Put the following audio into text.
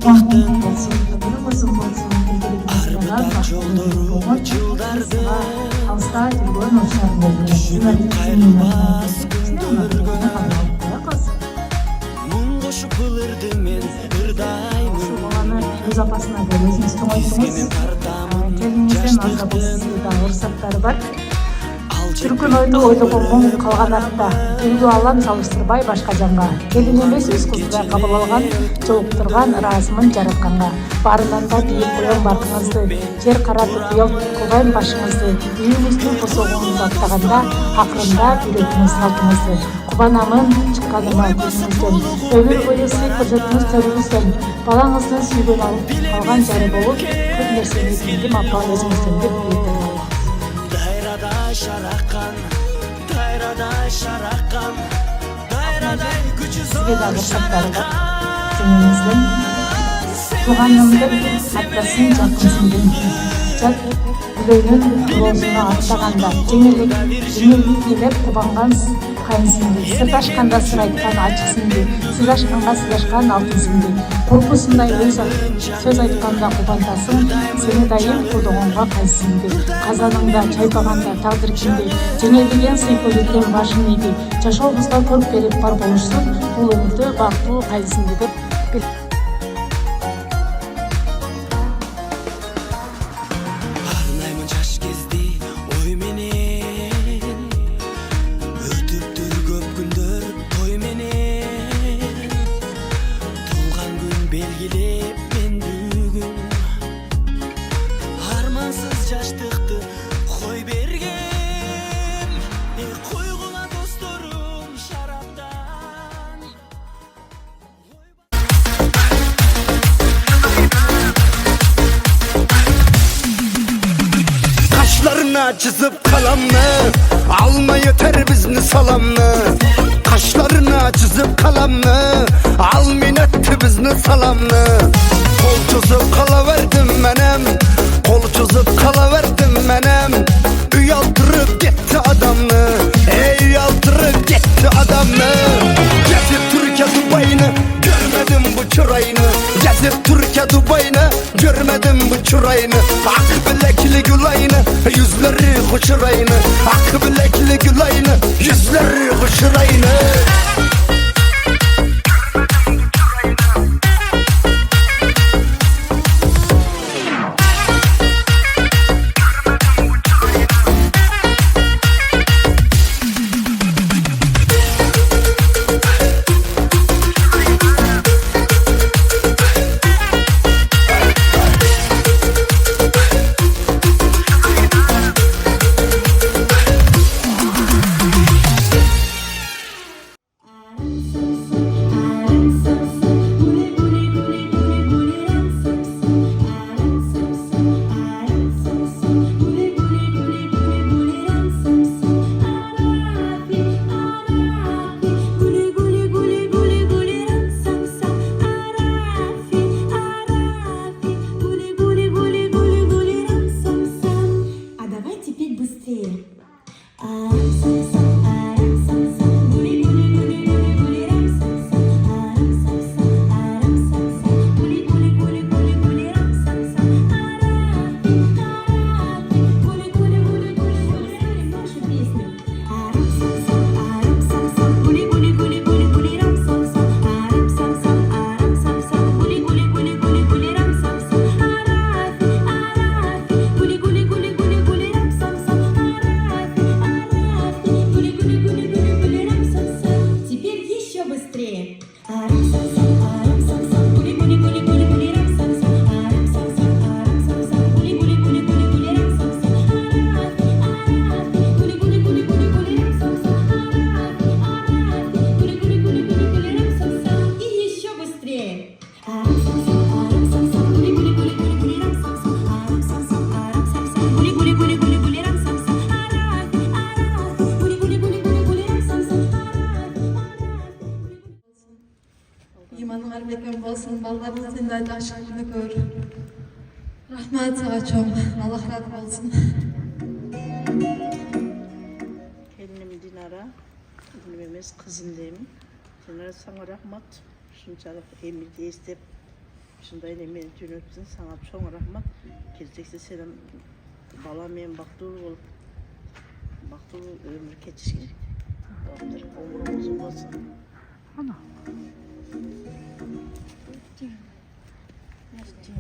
жалтақтың арбыда жолдары жылдарды жүрек қайрылмас күндерге мұң қошып бұл үрді мен ырдаймын өз апасына да өзіңіздің айтыңыз келініңізден ұрсаттары бар түркін ойды мұң қалған артта үлгі алам салыштырбай башқа жанға келін емес өз қыздай қабыл алған жолықтырған разымын жаратқанға барынан да биік қоям барқыңызды жер қаратып ұялт қылғайын башыңызды үйіңіздің қосоғыңызды аттағанда ақырында үйретіңіз салтыңызды құбанамын шыққаныма көзіңізден өмір бойы сый көрсеттіңіз төріңізден балаңыздың сүйген алып қалған жары болып көп нәрсені білдім апа өзіңізден деп дайрадай шараққан сізге дағы саттары бар жеңіңізден туғанымды аттасын жақынсындың жат гүлөнің розына аттағанда жеңілдік келіп құбанған қайынсынды сыр ашқанда сыр айтқан ачысынды сіз ашқанға сіз ашқан алтынсынды қорқысындай сөз айтқанда құбантасың сені дайым құлдығыңға қайсынды қазаныңда чайпағанда тағдыр кімде жеңілдеген сый көзеткен башын еді жашау қызға көп беріп бар болышсын бұл өмірді бақытты қайсынды деп белгілеп мен бүгін армансыз жаштықты қой бергем қойғыла досторым шараптан қашларына чызып қаламны алмай өтер бізді саламны қашларына чызып қаламны алмен өтті бізді саламны қол чызып қала бердім мәнем қол чызып қала бердім мәнем ұялтырып кетті адамны ұялтырып кетті адамны Gezip Türkiye Dubai'ni görmedim bu çırayını Gezip Türkiye Dubai'ni görmedim bu çırayını Ak bilekli gülayını yüzleri hoşurayını Ak bilekli gülayını yüzleri hoşurayını болсын, балаларыңыз сендей ашықтықты көр. Рахмат саға чоң, Аллах разы болсын. Келінім Динара, келінім емес қызым деймін. Динара саңа рахмат. Шыншалық емірді естеп, Şunda yine meni tünöpsün sana çoğun rahmat. Kelecekse senin bala men baktığın olup baktığın ömrü keçişkin. Doktor umurun uzun olsun. Ana. Nefti.